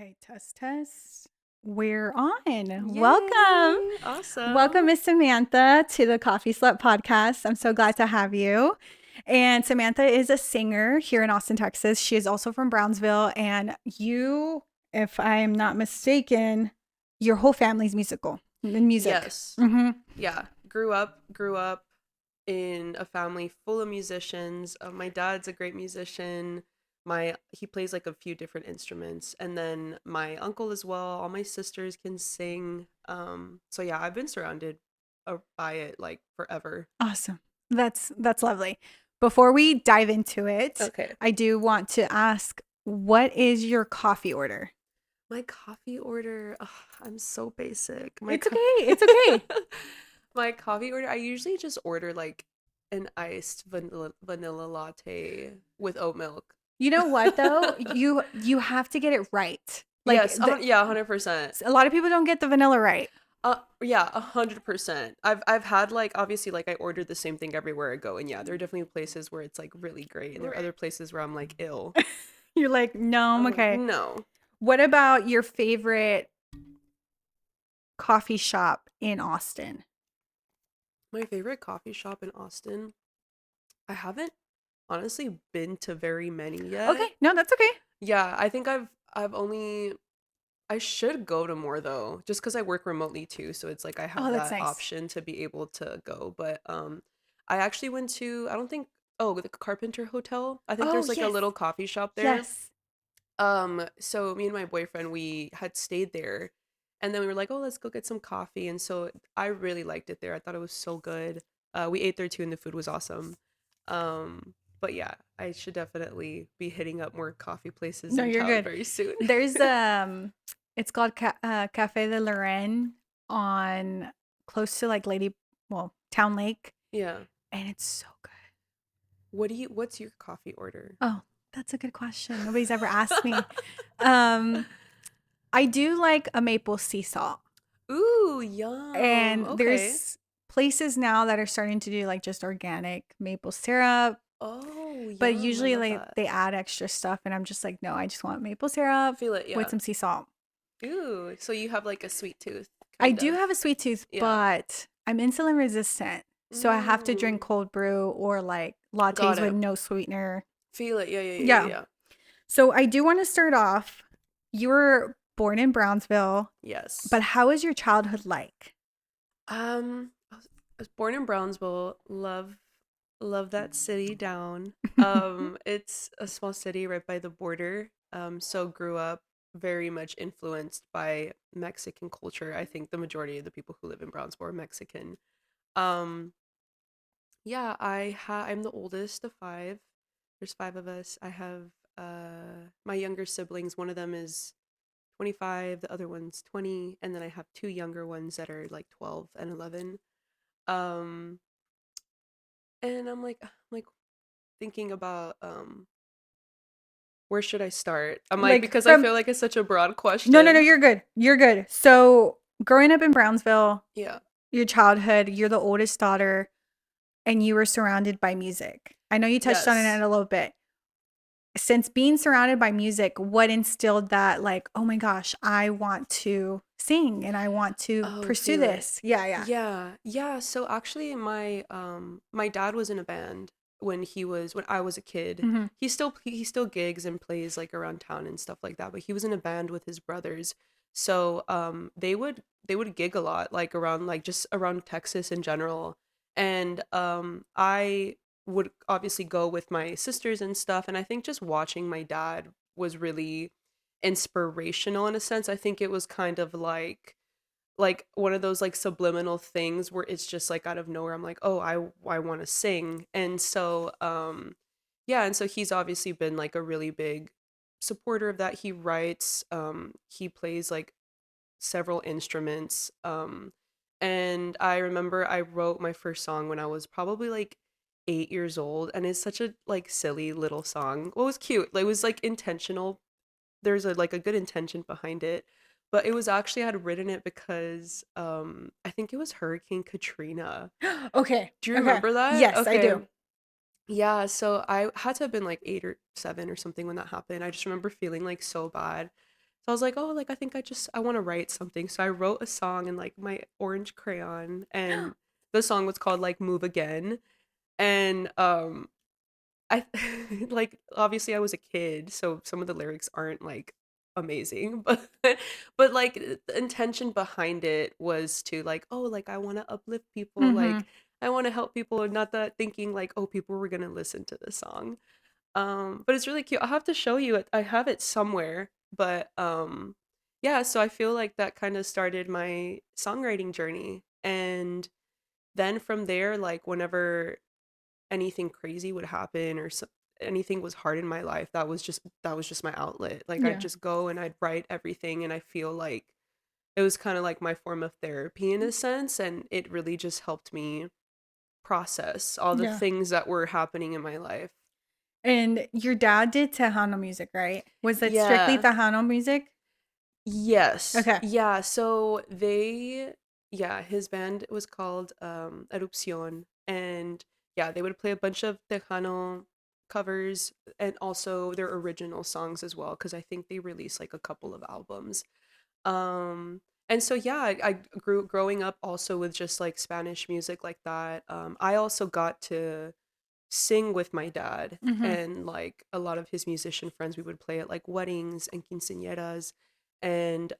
Okay, test. We're on. Yay! Welcome. Awesome. Welcome, Miss Samantha, to the Coffee Slut Podcast. I'm so glad to have you. And Samantha is a singer here in Austin, Texas. She is also from Brownsville. And you, if I'm not mistaken, your whole family's musical in music. Yes. Mm-hmm. Yeah. Grew up in a family full of musicians. My dad's a great musician. He plays like a few different instruments, and then my uncle as well. All my sisters can sing. So yeah, I've been surrounded by it like forever. Awesome. That's lovely. Before we dive into it, Okay. I do want to ask, what is your coffee order? My coffee order. Ugh, I'm so basic. It's okay. It's okay. My coffee order. I usually just order like an iced vanilla latte with oat milk. You know what though? You have to get it right. Like Yes, yeah, 100%. a lot of people don't get the vanilla right. Yeah, 100%. I've had like obviously like I ordered the same thing everywhere I go, and yeah, there are definitely places where it's like really great, and there are other places where I'm like ill. You're like, no, I'm I'm like, okay. no. What about your favorite coffee shop in Austin? My favorite coffee shop in Austin. I haven't honestly been to very many yet. Okay, no, that's okay. Yeah, I think I should go to more though, just because I work remotely too. So it's like I have That's that nice. option to be able to go. But I actually went to I don't think the Carpenter Hotel. I think there's like a yes. little coffee shop there. Yes. So me and my boyfriend, we had stayed there, and then we were like, oh, let's go get some coffee. And so I really liked it there. I thought it was so good. We ate there too, and the food was awesome. But yeah, I should definitely be hitting up more coffee places No, in you're town good. very soon. There's it's called Cafe de Lorraine on close to like Town Lake, Yeah. and it's so good. What's your coffee order? Oh, that's a good question. Nobody's ever asked me. I do like a maple sea salt. Ooh, yum. And Okay. there's places now that are starting to do like just organic maple syrup. Oh, But yum. I usually love like that. they add extra stuff and I'm just like, no, I just want maple syrup Feel it, yeah. with some sea salt. Ooh, so you have like a sweet tooth. I kind do of. have a sweet tooth, Yeah. but I'm insulin resistant. So I have to drink cold brew or like Got lattes with it. no sweetener. Feel it. Yeah. Yeah. So I do want to start off. You were born in Brownsville, Yes. but how was your childhood like? I was born in Brownsville. Love that city down. It's a small city right by the border. So grew up very much influenced by Mexican culture. I think the majority of the people who live in Brownsville are Mexican. Um, yeah, I'm the oldest of five. There's five of us. I have my younger siblings. One of them is 25, the other one's 20, and then I have two younger ones that are like 12 and 11. Um, and I'm like thinking about where should I start? I'm like, because I feel like it's such a broad question. No, you're good. You're good. So growing up in Brownsville, Yeah. your childhood, you're the oldest daughter and you were surrounded by music. I know you touched on it Yes. in a little bit. Since being surrounded by music, what instilled that like, oh my gosh, I want to sing and I want to pursue feel it. this? Yeah. Yeah. So actually my dad was in a band when I was a kid. Mhm. He still gigs and plays like around town and stuff like that, but he was in a band with his brothers. So they would gig a lot like around like just around Texas in general. And I would obviously go with my sisters and stuff, and I think just watching my dad was really inspirational in a sense. I think it was kind of like one of those like subliminal things where it's just like out of nowhere I'm like, oh, I want to sing. And so yeah, and so he's obviously been like a really big supporter of that. He writes, he plays like several instruments. And I remember I wrote my first song when I was probably like 8 years old, and it's such a like silly little song. Well, it was cute. Like, it was like intentional. There's a good intention behind it. But it was actually I had written it because I think it was Hurricane Katrina. Okay. Do you remember that? Yes, I do. Yeah, so I had to have been like 8 or 7 or something when that happened. I just remember feeling like so bad. So I was like, oh, like I think I want to write something. So I wrote a song in like my orange crayon, and the song was called like Move Again. And I like obviously I was a kid, so some of the lyrics aren't like amazing, but like the intention behind it was to like, oh, like I want to uplift people, Mm-hmm. like I want to help people, and not that thinking like, oh, people were gonna listen to this song. But it's really cute. I'll have to show you it. I have it somewhere, but yeah, so I feel like that kind of started my songwriting journey. And then from there, like whenever anything crazy would happen or anything was hard in my life, that was just my outlet. Like I'd Yeah. just go and I'd write everything, and I feel like it was kind of like my form of therapy in a sense, and it really just helped me process all the Yeah. things that were happening in my life. And your dad did Tejano music, right? Was it strictly Yeah. Tejano music? Yes. Okay. Yeah, so yeah, his band was called Erupcion, and yeah, they would play a bunch of Tejano covers and also their original songs as well, because I think they released like a couple of albums. And so yeah, I grew growing up also with just like Spanish music like that. I also got to sing with my dad, Mm-hmm. and like a lot of his musician friends, we would play at like weddings and quinceañeras, and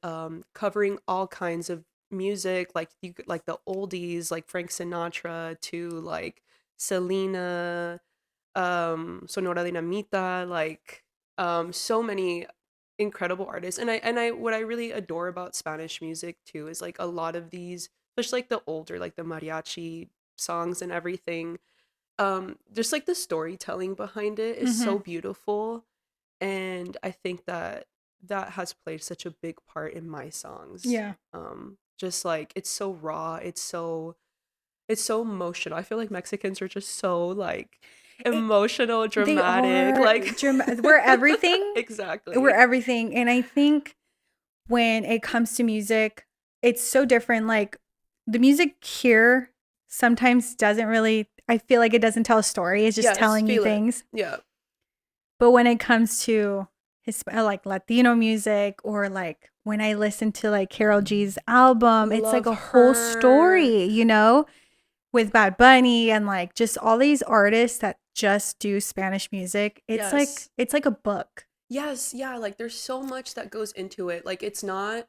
covering all kinds of music, like like the oldies like Frank Sinatra to like Selena, Sonora Dinamita, like so many incredible artists. And I what I really adore about Spanish music too is like a lot of these, especially like the older, like the mariachi songs and everything, just like the storytelling behind it is Mm-hmm. so beautiful. And I think that that has played such a big part in my songs. Yeah. Just like it's so raw, it's so emotional. I feel like Mexicans are just so like It, emotional, they dramatic, are like we're everything. We're exactly. everything. And I think when it comes to music, it's so different. Like the music here sometimes doesn't really, I feel like it doesn't tell a story. It's just Yes, telling you feel it. things. Yeah. But when it comes to like Latino music, or like when I listen to like Carol G's album, it's like Love a whole her. story, with Bad Bunny and like just all these artists that just do Spanish music. Yes. It's like a book. Yes, yeah, like there's so much that goes into it. Like it's not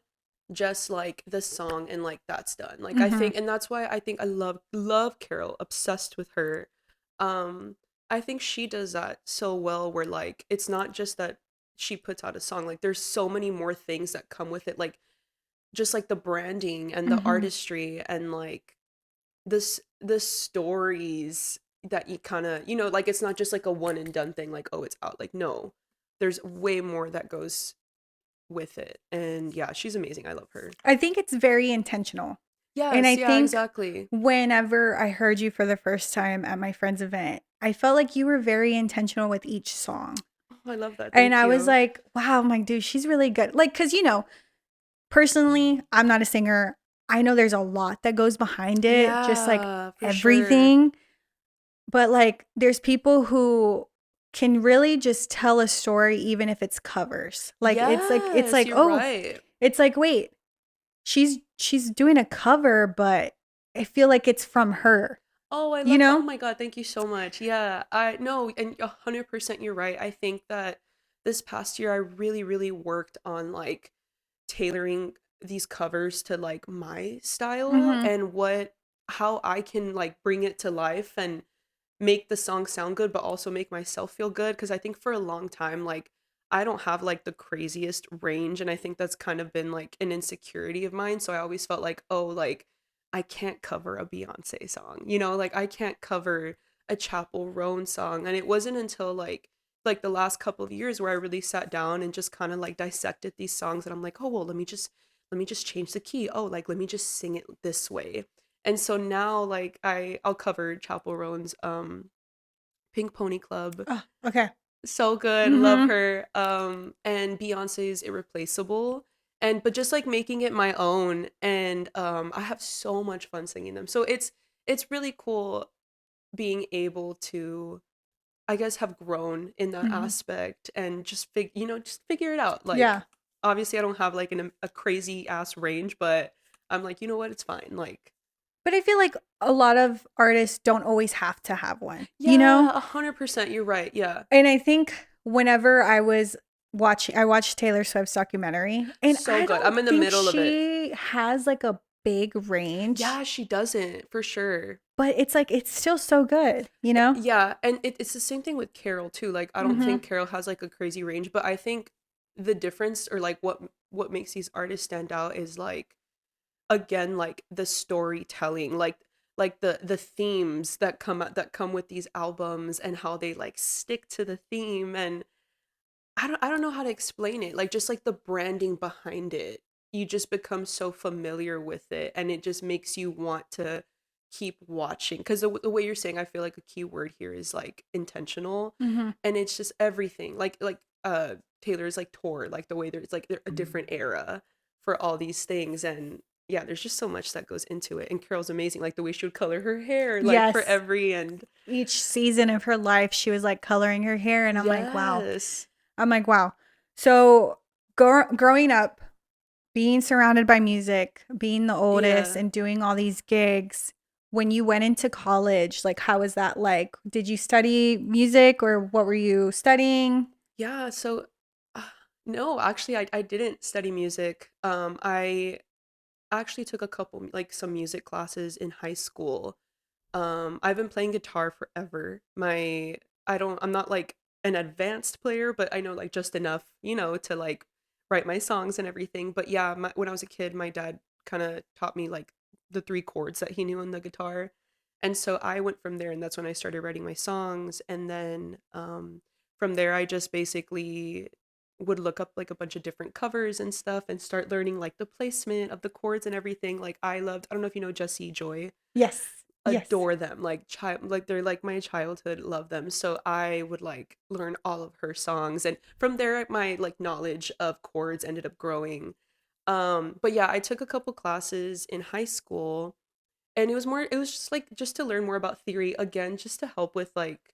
just like the song and like that's done. Like I Mm-hmm. think, and that's why I think I love Carol, obsessed with her. Um I think she does that so well, where like it's not just that she puts out a song. Like there's so many more things that come with it, like just like the branding and the Mm-hmm. artistry, and like the stories that you kind of, like it's not just like a one and done thing, like oh it's out. Like no, there's way more that goes with it. And yeah, she's amazing. I love her. I think it's very intentional. And I Yes, yeah, think exactly. whenever I heard you for the first time at my friend's event, I felt like you were very intentional with each song. Oh, I love that. And Thank I was you. like, wow, I'm like, dude, she's really good. Like, cause personally, I'm not a singer. I know there's a lot that goes behind it, just like Yeah, for sure. everything. But like there's people who can really just tell a story even if it's covers. Like it's Yes, like, you're oh, right. it's like, wait, she's doing a cover, but I feel like it's from her, Oh, I you love, oh know? my God, thank you so much. Yeah, I no, and 100% you're right. I think that this past year I really, really worked on like tailoring these covers to like my style Mhm. and how I can like bring it to life and make the song sound good, but also make myself feel good. Because I think for a long time, like I don't have like the craziest range, and I think that's kind of been like an insecurity of mine. So I always felt like, oh, like I can't cover a Beyonce song, like I can't cover a Chapel Roan song. And it wasn't until like the last couple of years where I really sat down and just kind of like dissected these songs, and I'm like, oh well, let me just change the key. Oh, like let me just sing it this way. And so now like I'll cover Chapel Roan's Pink Pony Club. Oh, okay. So good, love Mhm. her. And Beyonce's Irreplaceable. And but just like making it my own, and I have so much fun singing them. So it's really cool being able to, I guess, have grown in that Mhm. aspect and just just figure it out. Like Yeah. obviously I don't have like a crazy ass range, but I'm like, you know what, it's fine. Like, But I feel like a lot of artists don't always have to have one, you know? yeah, 100%. You're right. Yeah. And I think whenever I watched Taylor Swift's documentary, and So I good. don't I'm in the think middle of it. she has like a big range, Yeah, she doesn't for sure. but it's like it's still so good, you know? Yeah, and it's the same thing with Carol too. Like I don't Mm-hmm. think Carol has like a crazy range, but I think the difference or like what makes these artists stand out is like again like the storytelling, like the themes that come with these albums and how they like stick to the theme and I don't know how to explain it. Like just like the branding behind it. You just become so familiar with it and it just makes you want to keep watching because the way you're saying I feel like a key word here is like intentional Mm-hmm. and it's just everything. Like Taylor's like tour, like the way there's like a different era for all these things and yeah, there's just so much that goes into it. And Carol's amazing, like the way she would color her hair, like for Yes. every and Each season of her life, she was like coloring her hair, and I'm like, wow. yes. I'm like, wow. So growing up, being surrounded by music, being the oldest, Yeah. and doing all these gigs, when you went into college, like, how was that like? Did you study music or what were you studying? Yeah, so uh, no, actually I didn't study music. I actually took a couple like some music classes in high school. I've been playing guitar forever. I'm not like an advanced player, but I know like just enough, you know, to like write my songs and everything. But yeah, when I was a kid, my dad kind of taught me like the three chords that he knew on the guitar. And so I went from there and that's when I started writing my songs and then from there I just basically would look up like a bunch of different covers and stuff and start learning like the placement of the chords and everything. Like I don't know if you know Jessie Joy, Yes. Yes. adore them like they're like my childhood, love them, so I would like learn all of her songs and from there my like knowledge of chords ended up growing. But yeah, I took a couple classes in high school and it was just like just to learn more about theory again, just to help with like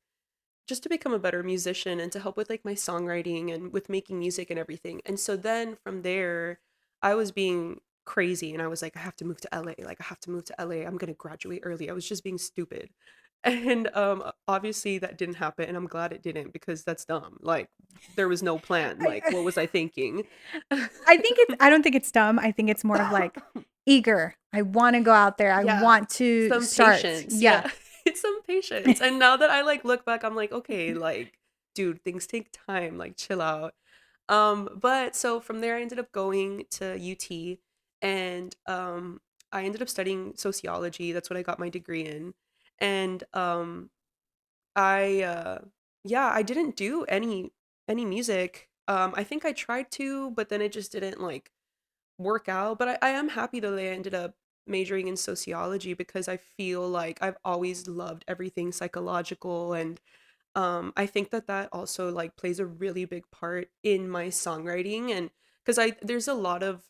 just to become a better musician and to help with like my songwriting and with making music and everything. And so then from there, I was being crazy and I was like, I have to move to LA. Like I have to move to LA. I'm gonna graduate early. I was just being stupid. And obviously that didn't happen and I'm glad it didn't because that's dumb. Like there was no plan. Like I, what was I thinking? I don't think it's dumb. I think it's more of like eager. I want to go out there. I Yeah, want to some start. patience. Yeah. Yeah, it's some patience. And now that I like look back, I'm like, okay, like, dude, things take time. Like, chill out. But so from there, I ended up going to UT, and I ended up studying sociology. That's what I got my degree in, and I yeah, I didn't do any music. I think I tried to, but then it just didn't like work out. But I am happy that I ended up majoring in sociology because I feel like I've always loved everything psychological and I think that that also like plays a really big part in my songwriting and because I there's a lot of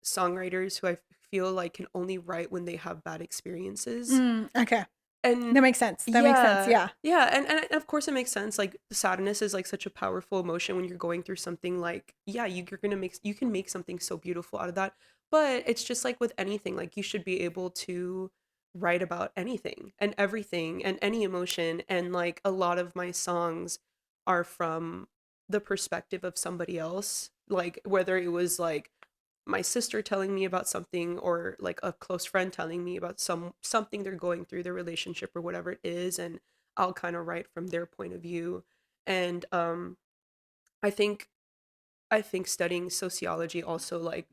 songwriters who I feel like can only write when they have bad experiences. Okay. And That makes sense. That makes sense. yeah, Yeah. yeah, and of course it makes sense. Like sadness is like such a powerful emotion when you're going through something. Like yeah, you're gonna make you can make something so beautiful out of that. But it's just like with anything, like you should be able to write about anything and everything and any emotion. And like a lot of my songs are from the perspective of somebody else. Like whether it was like my sister telling me about something or like a close friend telling me about something they're going through their relationship or whatever it is and I'll kind of write from their point of view and I think I think studying sociology also like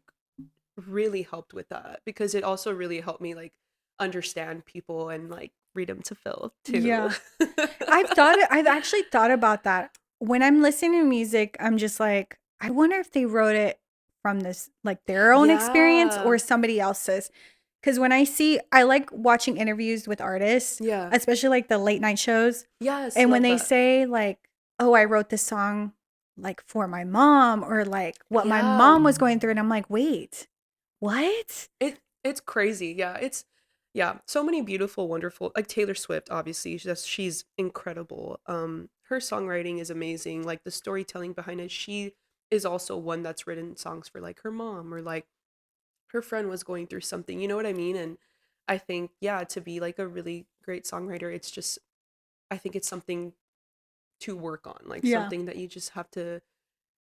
really helped with that because it also really helped me like understand people and like read them to fill too. Yeah. I've actually thought about that. When I'm listening to music, I'm just like, I wonder if they wrote it from this like their own experience or Yeah. somebody else's. Because when I like watching interviews with artists, Yeah. especially like the late night shows. Yes, And when love they that. say like, oh, I wrote this song like for my mom or like what my Yeah. mom was going through. And I'm like, wait, what? It's crazy. Yeah, it's yeah, so many beautiful, wonderful like Taylor Swift, obviously. She's incredible. Her songwriting is amazing. Like the storytelling behind it. She is also one that's written songs for like her mom, or like her friend was going through something, you know what I mean? And I think, yeah, to be like a really great songwriter, it's just, I think it's something to work on, like Yeah. something that you just have to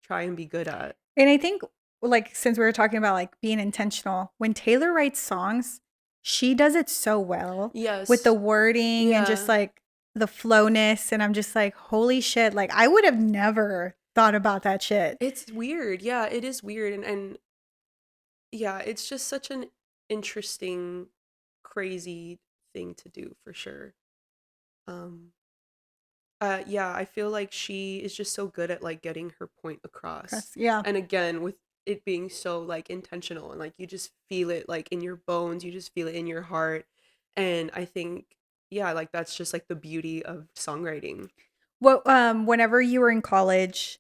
try and be good at. And I think, like, since we were talking about like being intentional, when Taylor writes songs, she does it so well with the Yes. wording and just Yeah. like the flowness. And I'm just like, holy shit. Like, I would have never thought about that shit. It's weird. Yeah, it is weird. And yeah, it's just such an interesting, crazy thing to do for sure. Um, yeah, I feel like she is just so good at like getting her point across. Yeah. And again, with it being so like intentional and like you just feel it like in your bones, you just feel it in your heart. And I think, yeah, like that's just like the beauty of songwriting. Well, whenever you were in college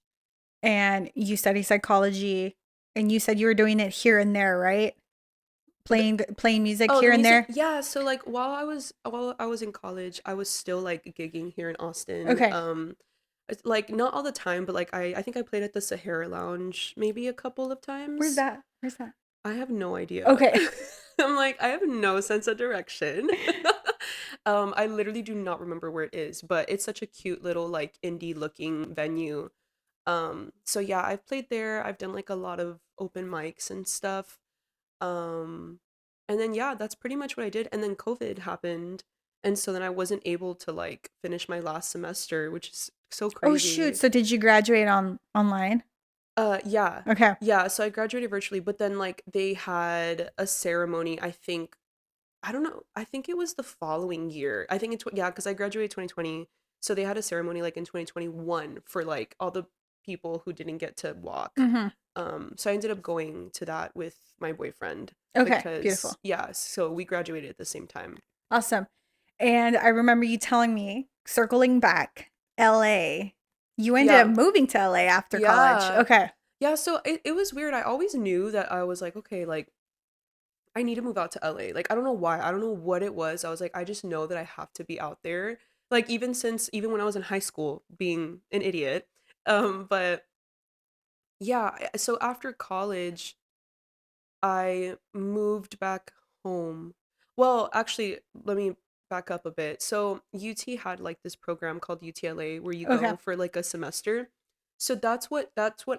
and you study psychology and you said you were doing it here and there, right? The, Playing music oh, the here and music. there. Yeah, so like while I was in college, I was still like gigging here in Austin. Okay. It's, like not all the time, but like I think I played at the Sahara Lounge maybe a couple of Where's times. that? Where's that? I have no idea. Okay. I'm like, I have no sense of direction. I literally do not remember where it is, but it's such a cute little like indie looking venue. So yeah, I've played there. I've done like a lot of open mics and stuff. Um, and then yeah, that's pretty much what I did. And then COVID happened, and so then I wasn't able to like finish my last semester, which is so Oh shoot. crazy. So did you graduate online? Yeah. Okay. Yeah, so I graduated virtually, but then like they had a ceremony, I think, I don't know, I think it was the following year. I think yeah, because I graduated 2020. So they had a ceremony like in 2021 for like all the people who didn't get to walk. Mm-hmm. So I ended up going to that with my boyfriend Okay. because Beautiful. yeah, so we graduated at the same time. Awesome. And I remember you telling me, circling back, LA. You ended up Yeah. moving to LA after college. Yeah. Okay. Yeah, so it was weird. I always knew that I was like, okay, like I need to move out to LA. Like I don't know why. I don't know what it was. I was like, I just know that I have to be out there. Like even when I was in high school, being an idiot. But yeah, so after college, I moved back home. Well, actually, let me back up a bit. So UT had like this program called UTLA where you Okay. go for like a semester. So that's what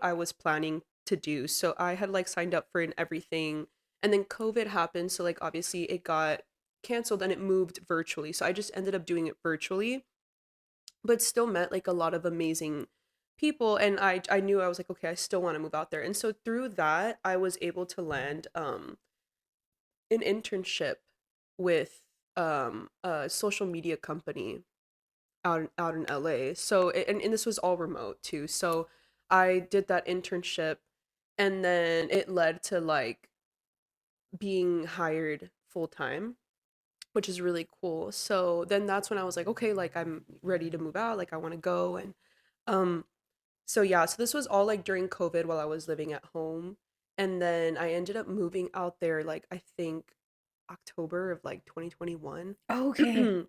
I was planning to do. So I had like signed up for it and everything. And then COVID happened, so like obviously it got canceled and it moved virtually. So I just ended up doing it virtually, but still met like a lot of amazing people, and I knew I was like, okay, I still want to move out there. And so through that, I was able to land an internship with a social media company out in LA. So and this was all remote too. So I did that internship, and then it led to like being hired full time, which is really cool. So then that's when I was like, okay, like I'm ready to move out, like I want to go. And um so yeah, so this was all like during COVID while I was living at home. And then I ended up moving out there like I think October of like 2021. Okay.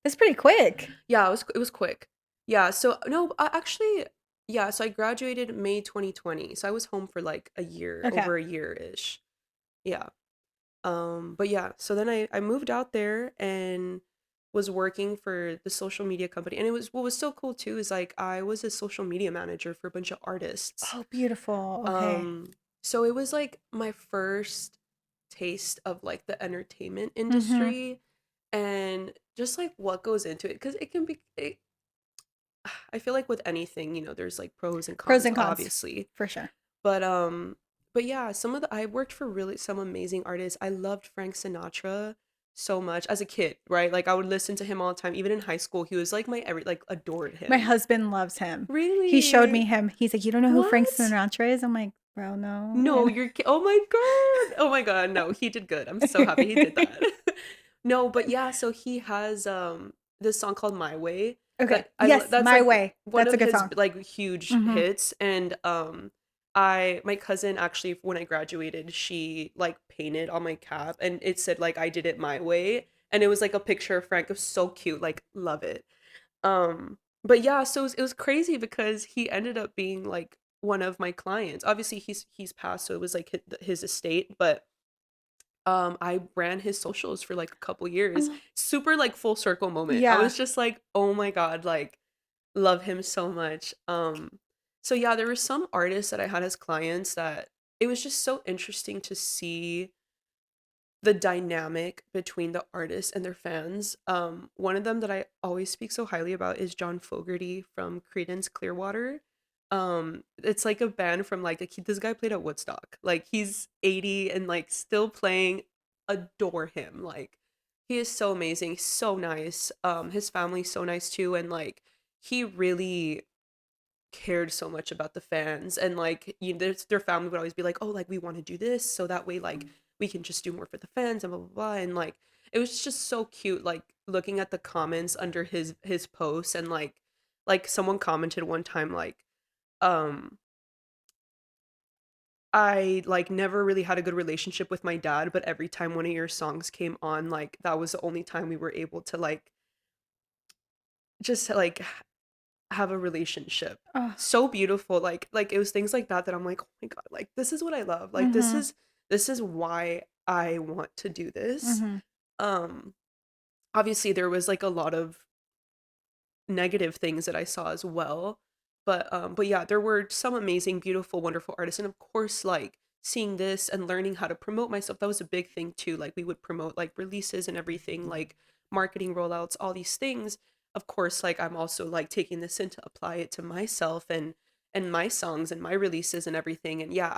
That's pretty quick. Yeah, it was quick. Yeah, so no, actually, yeah, so I graduated May 2020. So I was home for like a year, Okay. over a year-ish. Yeah. But yeah, so then I moved out there and was working for the social media company. And it was what was so cool too is like I was a social media manager for a bunch of artists. Oh, beautiful. Okay. Um, so it was like my first taste of like the entertainment Mm-hmm. industry and just like what goes into it because it can be I feel like with anything, there's like pros and Pros cons, and cons, obviously. for sure. But yeah, I worked for really some amazing artists. I loved Frank Sinatra so much as a kid, right? Like I would listen to him all the time. Even in high school, he was like my every like adored My him. husband loves him. He showed me Really? him. He's like, you don't know who Frank What? Sinatra is? I'm like, bro, no. No, oh my God. Oh my God. No, he did good. I'm so happy he did that. No, but yeah, so he has this song called My Way Okay. that Yes, that's My like Way. one That's a of good his song. like huge Mm-hmm. hits. And my cousin actually when I graduated, she like painted on my cap and it said like I did it my way, and it was like a picture of Frank. It was so cute, like love it. But yeah, so it was crazy because he ended up being like one of my clients. Obviously he's passed, so it was like his estate, but I ran his socials for like a couple years. Oh, Super like full circle moment. I yeah. was just like, "Oh my God, like love him so much." So yeah, there were some artists that I had as clients that it was just so interesting to see the dynamic between the artists and their fans. One of them that I always speak so highly about is John Fogerty from Creedence Clearwater. It's like a band from like this guy played at Woodstock. Like he's 80 and like still playing. Adore him. Like he is so amazing, so nice. His family's so nice too, and like he really cared so much about the fans, and like their family would always be like, oh, like we want to do this so that way like we can just do more for the fans and blah blah blah. And like it was just so cute, like looking at the comments under his posts, and like someone commented one time like, um I like never really had a good relationship with my dad, but every time one of your songs came on, like that was the only time we were able to like just like have a relationship. Oh, So beautiful. Like it was things like that that I'm like, "Oh my God, like this is what I love. Like mm-hmm, this is why I want to do this." mm-hmm. Um Obviously there was like a lot of negative things that I saw as well. But yeah, there were some amazing, beautiful, wonderful artists. And of course, like seeing this and learning how to promote myself, that was a big thing too. Like we would promote like releases and everything, like marketing rollouts, all these things. Of course, like I'm also like taking this in to apply it to myself and my songs and my releases and everything. And yeah,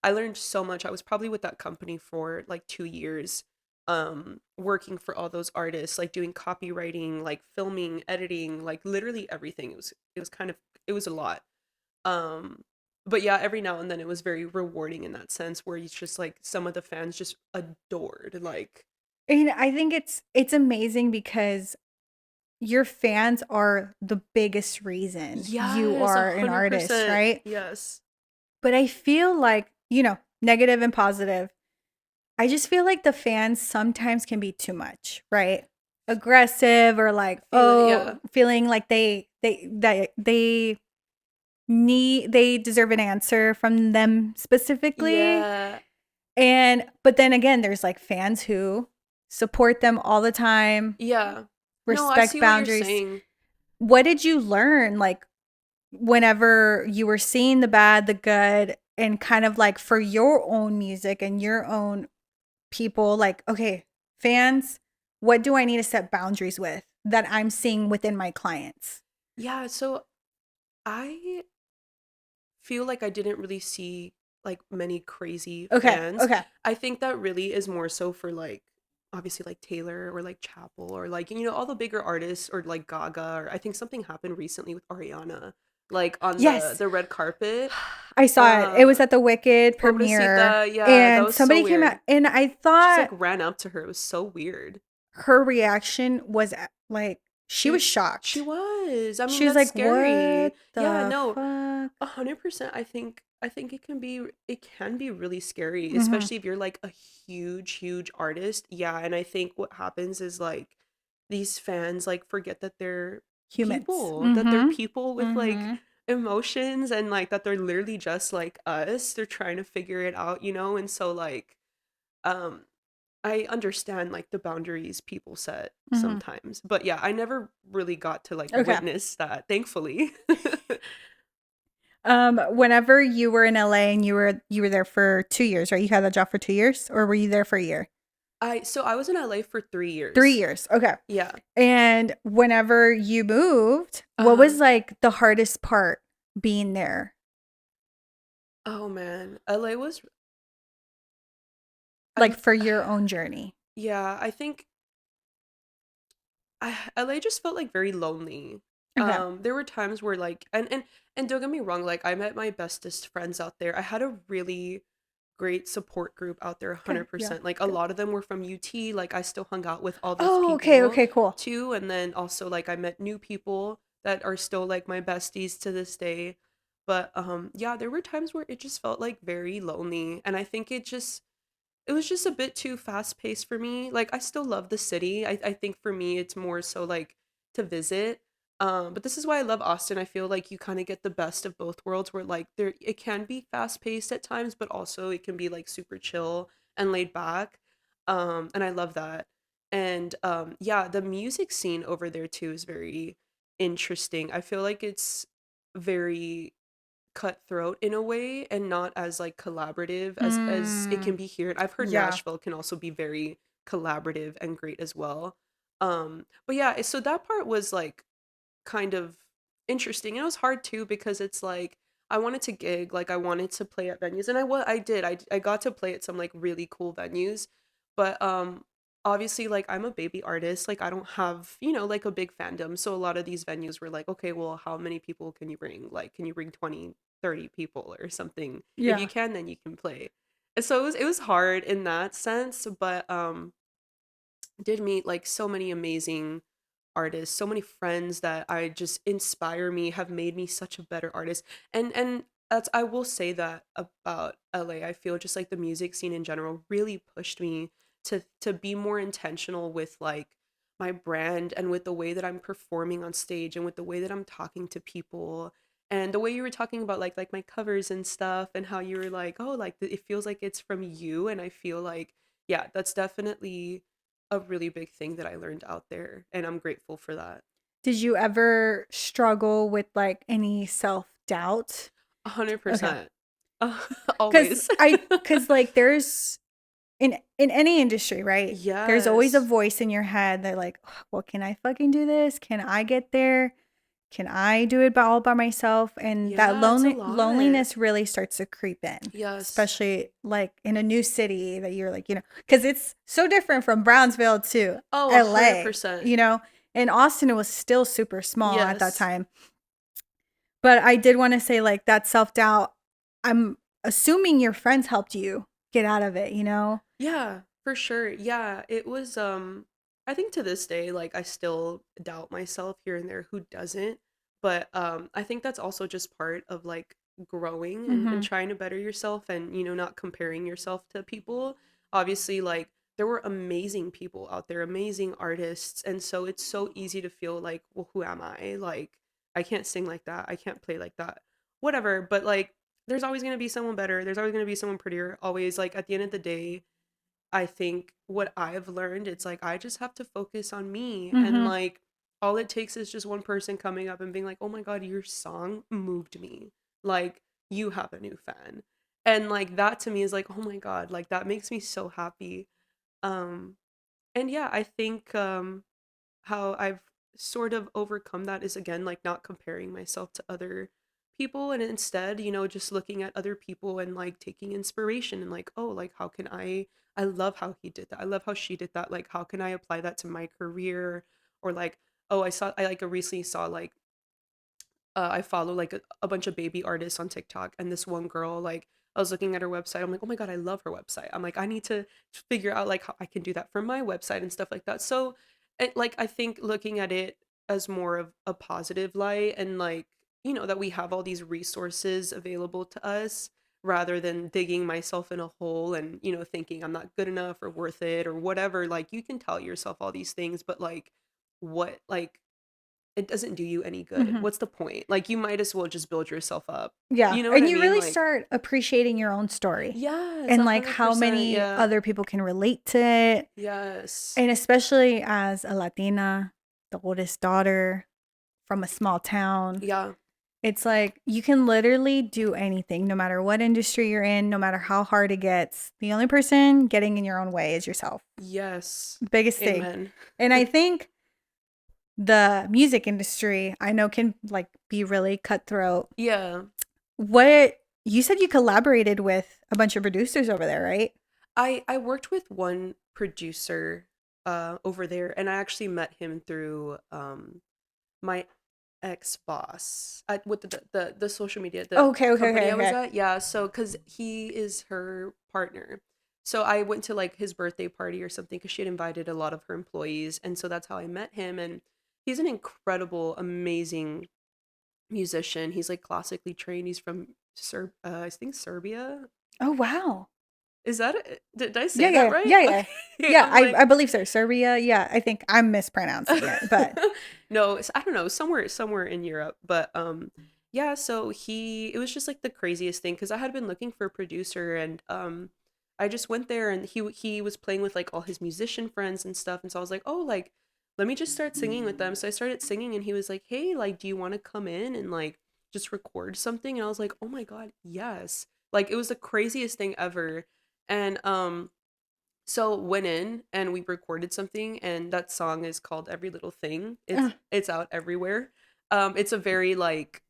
I learned so much. I was probably with that company for like 2 years, working for all those artists, like doing copywriting, like filming, editing, like literally everything. It was kind of, it was a lot. um but yeah, every now and then it was very rewarding in that sense where it's just like some of the fans just adored, like, And I think it's amazing because your fans are the biggest reason you yes, a are an hundred artist, percent right? yes. But I feel like, negative and positive. I just feel like the fans sometimes can be too much, right? Aggressive or like, Feel it, yeah. feeling like they deserve an answer from them specifically. Yeah, And but then again, there's like fans who support them all the time, yeah. No, I respect see what you're boundaries. saying. What did you learn like whenever you were seeing the bad, the good, and kind of like for your own music and your own people, like, okay, fans, what do I need to set boundaries with that I'm seeing within my clients? Yeah, so I feel like I didn't really see like many crazy Okay, fans. okay. I think that really is more so for like obviously like Taylor or like Chapel or like all the bigger artists, or like Gaga, or I think something happened recently with Ariana, like on the Yes, the red carpet. I saw it. It was Uh at the Wicked premiere, Pobrecita, yeah, that and was so somebody came out, weird. and I She just like thought ran up to her. It was so weird. her reaction was like she was She shocked. was. I mean, She was that's like, scary. "What Yeah, the no. fuck?" 100%. I think it can be really scary, Hmm. especially if you're like a huge artist. Yeah, and I think what happens is like these fans like forget that they're Humans. people, that they're Mm-hmm. people with like Mm-hmm. emotions, and like that they're literally just like us. They're trying to figure it out. And so like um I understand like the boundaries people set Mm-hmm. sometimes. But yeah, I never really got to like Okay. witness that, thankfully. Whenever you were in LA and you were there for 2 years, right? You had that job for 2 years, or were you there for a year? I was in LA for 3 3 years. years. Okay. Yeah. And whenever you moved, what Uh-huh. was like the hardest part being there? Oh man, LA was Like I for your own journey? yeah, I think LA just felt like very lonely. Okay. There were times where like and don't get me wrong, like I met my bestest friends out there. I had a really great support group out there Good. Yeah. 100%. Like a Good. lot of them were from UT, like I still hung out with all those Oh, okay. people Okay, cool. too, and then also like I met new people that are still like my besties to this day. But yeah, there were times where it just felt like very lonely, and I think it was just a bit too fast paced for me. Like I still love the city. I think for me it's more so like to visit. But this is why I love Austin. I feel like you kind of get the best of both worlds where like there it can be fast paced at times, but also it can be like super chill and laid back. And I love that. And yeah, the music scene over there too is very interesting. I feel like it's very cutthroat in a way and not as like collaborative as it Mm, can be here. And I've heard yeah. Nashville can also be very collaborative and great as well. But yeah, so that part was like kind of interesting. And it was hard too because it's like I wanted to gig, like I wanted to play at venues, and I did. I got to play at some like really cool venues, but obviously like I'm a baby artist, like I don't have, like a big fandom. So a lot of these venues were like, okay, well, how many people can you bring? Like can you bring 20, 30 people or something? If you Yeah. can, then you can play. And so it was hard in that sense, but did meet like so many amazing artists, so many friends that I just inspire me, have made me such a better artist. And that's I will say that about LA. I feel just like the music scene in general really pushed me to be more intentional with like my brand and with the way that I'm performing on stage and with the way that I'm talking to people. And the way you were talking about like my covers and stuff and how you were like, oh, like it feels like it's from you. And I feel like, yeah, that's definitely a really big thing that I learned out there, and I'm grateful for that. Did you ever struggle with like any self-doubt? Okay. 100%. Cuz Always. cuz like there's in any industry, right? There's always a Yes. voice in your head that like, "Ugh, well, can I fucking do this? Can I get there? Can I do it by all by myself?" And that Yeah, it's a lot. loneliness really starts to creep in, Yes. especially like in a new city that you're like, because it's so different from Brownsville to Oh, LA, 100%. you know? And Austin, it was still super small at that Yes. time. But I did want to say, like, that self doubt, I'm assuming your friends helped you get out of it, you know? Yeah, for sure. Yeah, it was I think to this day like I still doubt myself here and there, who doesn't? But I think that's also just part of like growing and Hmm. trying to better yourself and not comparing yourself to people. Obviously like there were amazing people out there, amazing artists, and so it's so easy to feel like, well, who am I? Like I can't sing like that. I can't play like that. Whatever, but like there's always going to be someone better. There's always going to be someone prettier. Always, like at the end of the day, I think what I've learned, it's like I just have to focus on me, and Hmm. like all it takes is just one person coming up and being like, "Oh my god, your song moved me." Like you have a new fan. And like that to me is like, "Oh my god, like that makes me so happy." Um and yeah, I think how I've sort of overcome that is again like not comparing myself to other people, and instead, just looking at other people and like taking inspiration and like, oh, like how can I love how he did that. I love how she did that. Like how can I apply that to my career? Or like, oh, I like recently saw like I follow like a bunch of baby artists on TikTok, and this one girl, like, I was looking at her website. I'm like, oh my God, I love her website. I'm like, I need to figure out like how I can do that for my website and stuff like that. So, like, I think looking at it as more of a positive light and like, that we have all these resources available to us rather than digging myself in a hole and, thinking I'm not good enough or worth it or whatever. Like, you can tell yourself all these things, but like, what, like, it doesn't do you any good. Hmm. What's the point? Like, you might as well just build yourself up. Yeah. You know what And I you mean? really Like, start appreciating your own story yes, and like how 100%. many Yeah. other people can relate to it. Yes. And especially as a Latina, the oldest daughter from a small town, Yeah. it's like you can literally do anything, no matter what industry you're in, no matter how hard it gets. The only person getting in your own way is yourself. Yes. Biggest thing. Amen. And I think the music industry, I know, can like be really cutthroat. Yeah. What you said, you collaborated with a bunch of producers over there, right? I worked with one producer over there, and I actually met him through my ex-boss at with the social media, the Okay, okay, company okay, I was okay. at. Yeah, so cuz he is her partner. So I went to like his birthday party or something cuz she had invited a lot of her employees, and so that's how I met him. And he's an incredible, amazing musician. He's like classically trained. He's from I think Serbia. Oh, wow. Is that did I Yeah, say that yeah, right? yeah, yeah. Okay, Yeah, I'm I like believe so. Serbia. Yeah, I think I'm mispronouncing it, but no, I don't know, somewhere in Europe, but yeah, so it was just like the craziest thing because I had been looking for a producer and I just went there and he was playing with like all his musician friends and stuff and so I was like, "Oh, like let me just start singing with them." So I started singing and he was like, "Hey, like do you want to come in and like just record something?" And I was like, "Oh my God, yes." Like it was the craziest thing ever. And so went in and we recorded something and that song is called Every Little Thing. uh, It's out everywhere. It's a very like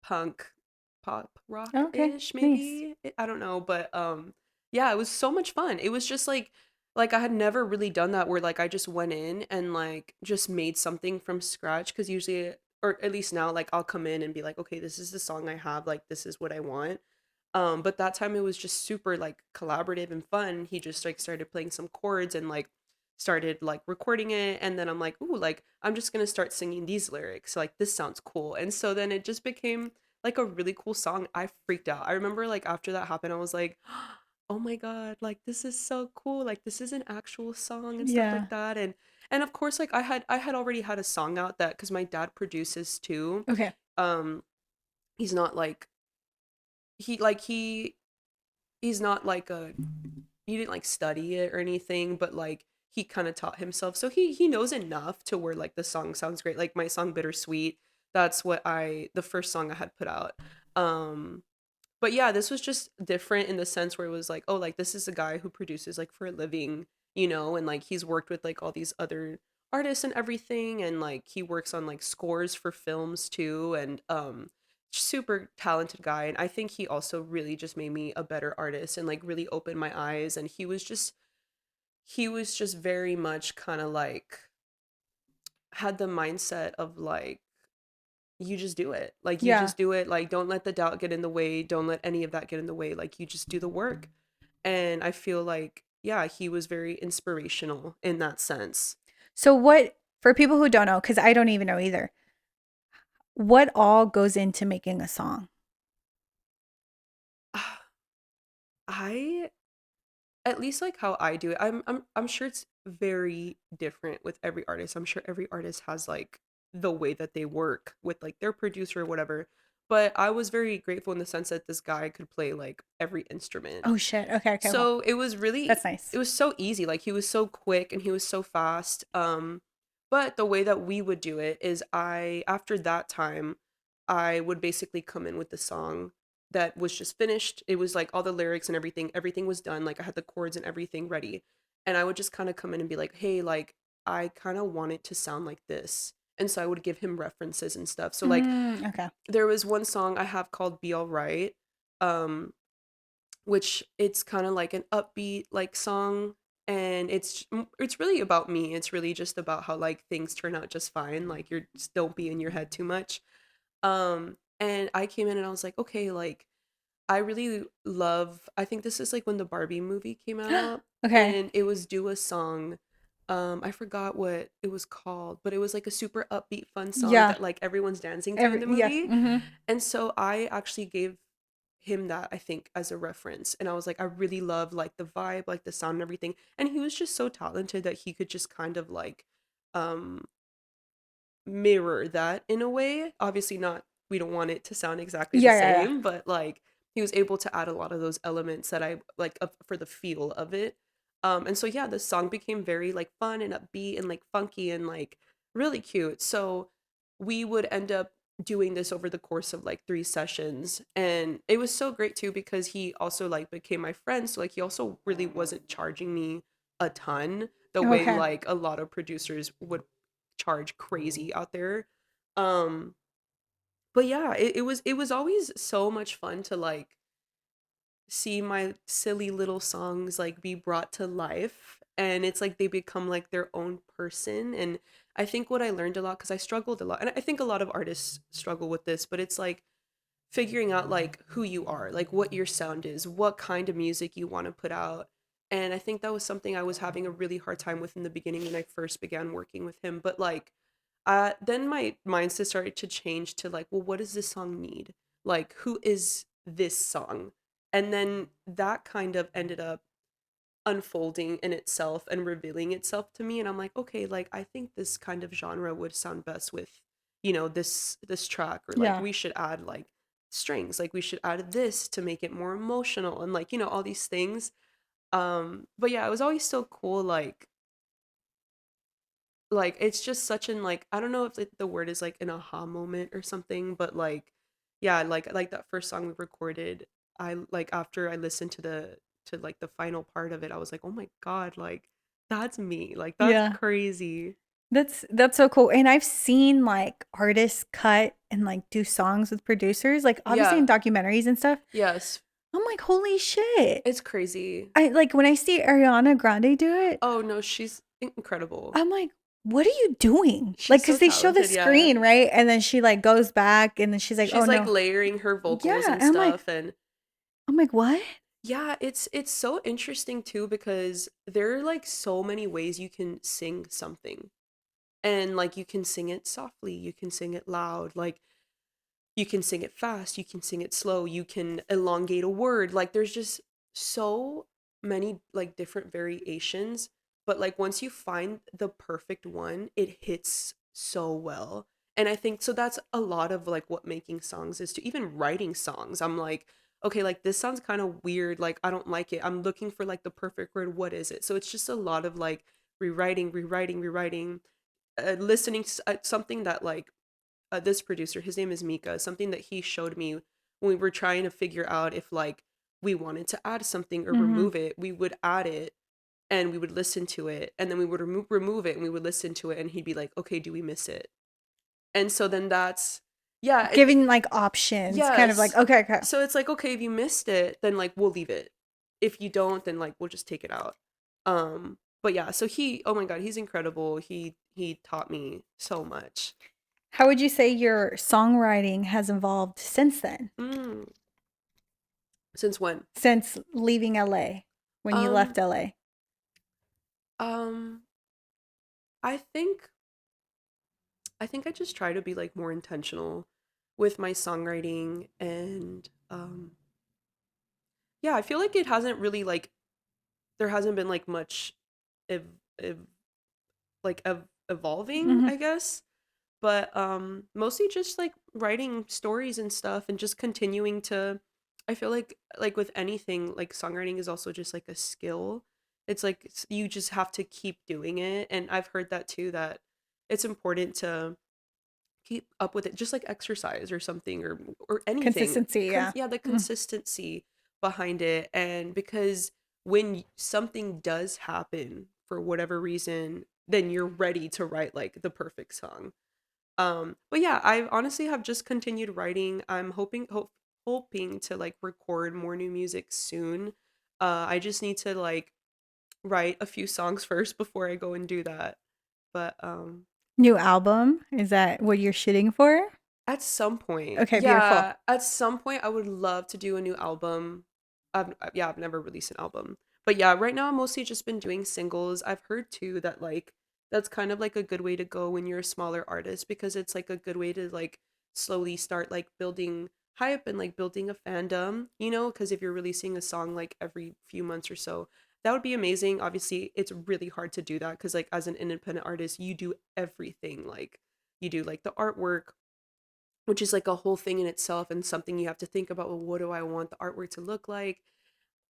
punk pop okay, rock-ish nice. maybe. I don't know, but yeah, it was so much fun. It was just like I had never really done that where like I just went in and like just made something from scratch cuz usually or at least now like I'll come in and be like, "Okay, this is the song I have, like this is what I want." But that time it was just super like collaborative and fun. He just like started playing some chords and like started like recording it. And then I'm like, ooh, like I'm just gonna start singing these lyrics. Like this sounds cool. And so then it just became like a really cool song. I freaked out. I remember like after that happened, I was like, oh my God, like this is so cool. Like this is an actual song and stuff Yeah. like that. And of course, like I had already had a song out that because my dad produces too. Okay. Um, he's not like he like he's not like a he didn't like study it or anything, but like he kind of taught himself. So he knows enough to where like the song sounds great. Like my song Bittersweet, that's what I the first song I had put out. Um but yeah, this was just different in the sense where it was like, oh, like this is a guy who produces like for a living, you know, and like he's worked with like all these other artists and everything and like he works on like scores for films too and super talented guy and I think he also really just made me a better artist and like really opened my eyes and he was just very much kind of like had the mindset of like you just do it. Like you Yeah. just do it. Like don't let the doubt get in the way. Don't let any of that get in the way. Like you just do the work. And I feel like yeah, he was very inspirational in that sense. So what for people who don't know, because I don't even know either, what all goes into making a song? I at least like how I do it. I'm sure it's very different with every artist. I'm sure every artist has like the way that they work with like their producer or whatever. But I was very grateful in the sense that this guy could play like every instrument. Oh shit. Okay, okay, well, So that's nice. it was so easy. Like he was so quick and he was so fast. But the way that we would do it is I after that time, I would basically come in with the song that was just finished. It was like all the lyrics and everything was done. Like I had the chords and everything ready. And I would just kind of come in and be like, "Hey, like I kind of want it to sound like this." And so I would give him references and stuff. So like Okay. there was one song I have called Be All Right. Um which it's kind of like an upbeat like song and it's really about me. It's really just about how like things turn out just fine. Like you're just don't be in your head too much. And I came in and I was like, okay, like I really love I think this is like when the Barbie movie came out Okay. and it was Do a Song. I forgot what it was called, but it was like a super upbeat fun song Yeah. that like everyone's dancing to in Every the yeah. movie. Mm-hmm. And so I actually gave him that I think as a reference and I was like I really love like the vibe, like the sound and everything. And he was just so talented that he could just kind of like um mirror that in a way. Obviously not we don't want it to sound exactly the Yeah, yeah, yeah. same, but like he was able to add a lot of those elements that I like for the feel of it. And so yeah, the song became very like fun and upbeat and like funky and like really cute. So we would end up doing this over the course of like 3 sessions and it was so great too because he also like became my friend so like he also really wasn't charging me a ton the way Okay. like a lot of producers would charge crazy out there. Um, but yeah, it was always so much fun to like see my silly little songs like be brought to life and it's like they become like their own person and I think what I learned a lot because I struggled a lot and I think a lot of artists struggle with this but it's like figuring out like who you are like what your sound is what kind of music you want to put out and I think that was something I was having a really hard time with in the beginning when I first began working with him but like then my mindset started to change to like, well, what does this song need? Like, who is this song? And then that kind of ended up unfolding in itself and revealing itself to me, and I'm like, okay, like I think this kind of genre would sound best with, this track, or like Yeah. we should add like strings, like we should add this to make it more emotional, and like, all these things. But yeah, it was always so cool, like it's just such an, like, I don't know if the word is like an aha moment or something, but like, yeah, like that first song we recorded, I like, after I listened to like the final part of it, I was like, oh my God, like that's me, like that's Yeah. crazy. That's so cool. And I've seen like artists cut and like do songs with producers, like obviously in Yeah. documentaries and stuff. Yes. I'm like, holy shit. It's crazy. I like when I see Ariana Grande do it, Oh no, she's incredible. I'm like, what are you doing? Like, She's so because they show the talented. Yeah. screen, right? And then she like goes back and then she's like, oh She's like no. layering her vocals Yeah. and And stuff, and I'm like, what? yeah, it's so interesting too, because there are like so many ways you can sing something. And like you can sing it softly, you can sing it loud, like you can sing it fast, you can sing it slow, you can elongate a word. Like there's just so many like different variations, but like once you find the perfect one, it hits so well. And I think so that's a lot of like what making songs is, to even writing songs. I'm like, okay, like this sounds kind of weird, like I don't like it. I'm looking for like the perfect word. What is it? So it's just a lot of like rewriting, listening something that like, this producer, his name is Mika, something that he showed me when we were trying to figure out if like we wanted to add something or Mm-hmm. remove it. We would add it and we would listen to it, and then we would remove it and we would listen to it, and he'd be like, okay, do we miss it? And so then that's, yeah, Giving like options, kind of like, yes. okay, okay. So it's like, okay, if you missed it, then like we'll leave it. If you don't, then like we'll just take it out. But yeah, so oh my God, he's incredible. He taught me so much. How would you say your songwriting has evolved since then? Mm. Since when? Since leaving LA, when you left Um, LA? um, I think I just try to be like more intentional with my songwriting, and yeah, I feel like it hasn't really like, there hasn't been like much ev- ev- evolving, Mm-hmm. I guess. But mostly just like writing stories and stuff, and just continuing to, I feel like with anything, like songwriting is also just like a skill. It's like you just have to keep doing it, and I've heard that too, that it's important to keep up with it, just like exercise or something, or anything. Consistency, yeah. Yeah, the Mm. consistency behind it. And because when something does happen for whatever reason, then you're ready to write like the perfect song. But yeah, I honestly have just continued writing. I'm hoping to like record more new music soon. I just need to like write a few songs first before I go and do that. But New album? Is that what you're shooting for? at some point, Okay, beautiful. yeah, at some point I would love to do a new album. Yeah, I've never released an album. But yeah, right now I've mostly just been doing singles. I've heard too that like that's kind of like a good way to go when you're a smaller artist, because it's like a good way to like slowly start like building hype and like building a fandom, because if you're releasing a song like every few months or so, that would be amazing. Obviously, it's really hard to do that because like as an independent artist, you do everything, like you do like the artwork, which is like a whole thing in itself, and something you have to think about. Well, what do I want the artwork to look like?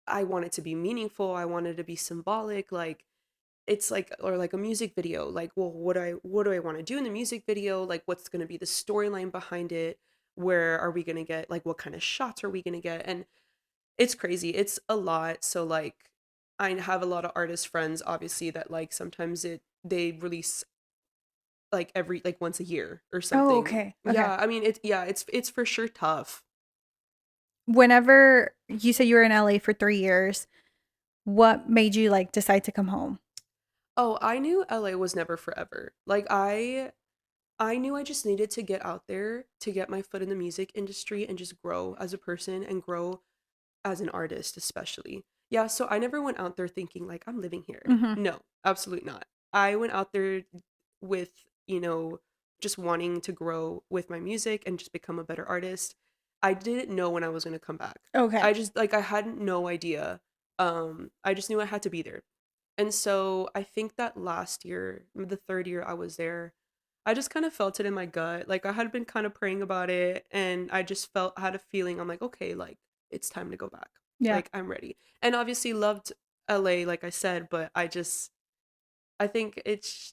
I want it to be meaningful. I want it to be symbolic. Like it's like, or like a music video. Like, well, what do I want to do in the music video? Like, what's going to be the storyline behind it? Where are we going to get, like, what kind of shots are we going to get? And it's crazy. It's a lot. So like, I have a lot of artist friends, obviously, that like sometimes they release like every like once a year or Oh, something. okay. Okay. Yeah, I mean it's for sure tough. Whenever you said you were in LA for 3 years, what made you like decide to come home? Oh, I knew LA was never forever. Like I knew I just needed to get out there to get my foot in the music industry and just grow as a person and grow as an artist especially. Yeah, so I never went out there thinking like I'm living here. Mm-hmm. No, absolutely not. I went out there with, just wanting to grow with my music and just become a better artist. I didn't know when I was gonna come back. Okay. I just like I had no idea. I just knew I had to be there. And so I think that last year, the third year I was there, I just kind of felt it in my gut. Like I had been kind of praying about it and I just felt I had a feeling I'm like, okay, like it's time to go back. Yeah. Like I'm ready. And obviously loved LA, like I said, but I think it's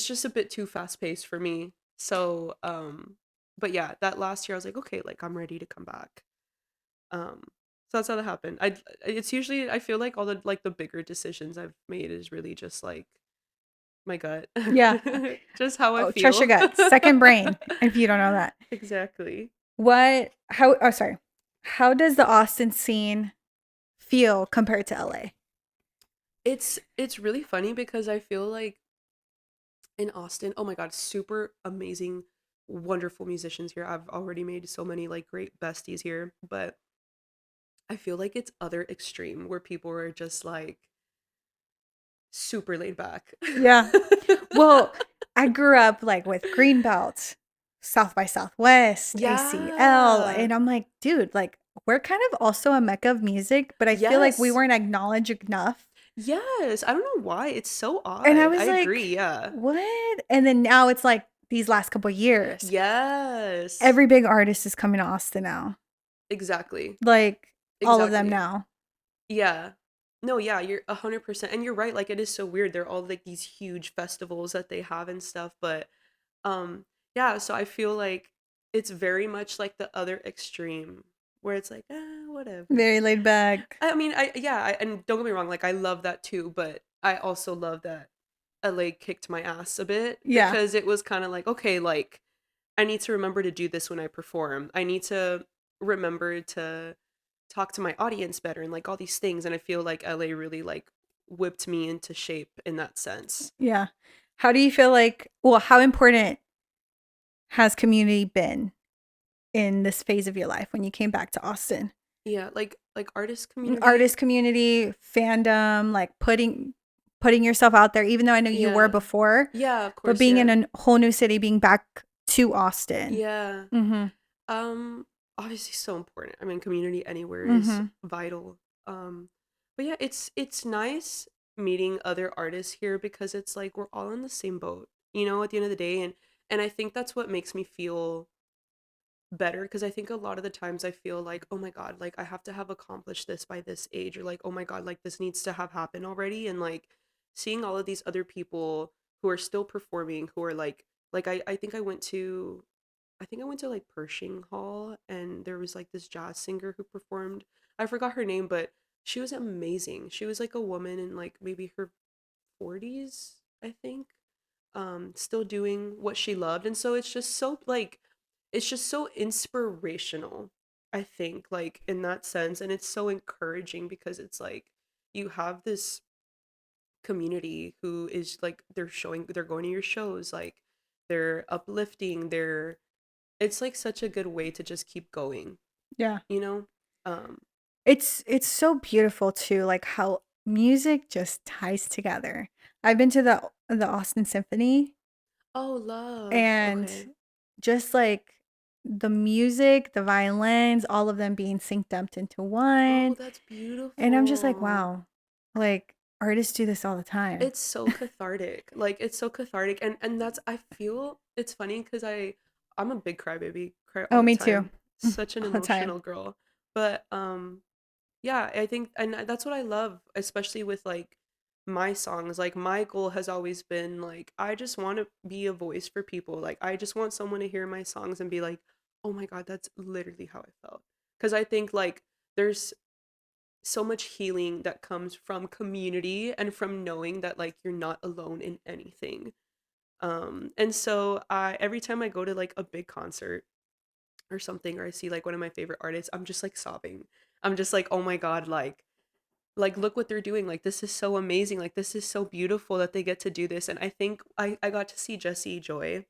just a bit too fast paced for me. So but yeah, that last year I was like, okay, like I'm ready to come back. Um, so that's how that happened. It's usually I feel like all the like the bigger decisions I've made is really just like my gut. Yeah. Just how I Oh, trust your feel. gut. Second brain, if you don't know that. Exactly. Sorry. How does the Austin scene feel compared to LA? It's really funny because I feel like in Austin, oh my God, super amazing, wonderful musicians here. I've already made so many like great besties here, but I feel like it's other extreme where people are just like super laid back. Yeah. Well, I grew up like with Greenbelt, South by Southwest, ACL, Yeah. and I'm like, dude, like we're kind of also a mecca of music, but I feel like we Yes. weren't acknowledged enough. Yes. I don't know why. It's so And I odd. I was agree. like, Yeah. what? And then now it's like these last couple years, Yes. every big artist is coming to Austin now. Exactly. Like all of them Exactly. now. Yeah. No, yeah, you're 100%. And you're right. Like, it is so weird. They're all like these huge festivals that they have and stuff. But, yeah, so I feel like it's very much like the other extreme where it's like, whatever. Very laid back. I mean, and don't get me wrong, like I love that too, but I also love that LA kicked my ass a bit Yeah. because it was kind of like, okay, like I need to remember to do this when I perform. I need to remember to talk to my audience better and like all these things. And I feel like LA really like whipped me into shape in that sense. Yeah. How do you feel like, well, how important has community been in this phase of your life when you came back to Austin? Yeah, like artist community. Artist community, fandom, like putting yourself out there, even though I know you were Yeah. before, Yeah, of but course, being in yeah. a whole new city, being back to Austin. Yeah. Mm-hmm. Obviously so important. I mean, community anywhere is Mm-hmm. vital. Um, but yeah, it's nice meeting other artists here because it's like we're all in the same boat, at the end of the day. And I think that's what makes me feel better because I think a lot of the times I feel like, oh my God, like I have to have accomplished this by this age, or like, oh my God, like this needs to have happened already. And like seeing all of these other people who are still performing, who are like I think I went to like Pershing Hall and there was like this jazz singer who performed. I forgot her name, but she was amazing. She was like a woman in like maybe her 40s, I think. Still doing what she loved. And so it's just so inspirational, I think, like in that sense. And it's so encouraging because it's like you have this community who is like they're going to your shows, like they're uplifting, it's like such a good way to just keep going, Yeah. you know? Um, It's so beautiful too, like how music just ties together. I've been to the Austin Symphony oh, love. and Okay. just like the music, the violins, all of them being synced up into Oh, one. that's And I'm just like, beautiful. wow, like artists do this all the time. It's so cathartic. Like it's so cathartic and that's I feel it's funny cuz I'm a big crybaby, cry all Oh, the me too. time. Such an All the time. emotional girl. But yeah, I think and that's what I love especially with like my songs. Like my goal has always been like I just want to be a voice for people. Like I just want someone to hear my songs and be like, "Oh my God, that's literally how I felt." Cuz I think like there's so much healing that comes from community and from knowing that like you're not alone in anything. And so I every time I go to like a big concert or something or I see like one of my favorite artists, I'm just like sobbing. I'm just like, "Oh my God, like look what they're doing. Like this is so amazing. Like this is so beautiful that they get to do this." And I think I got to see Jesse Joy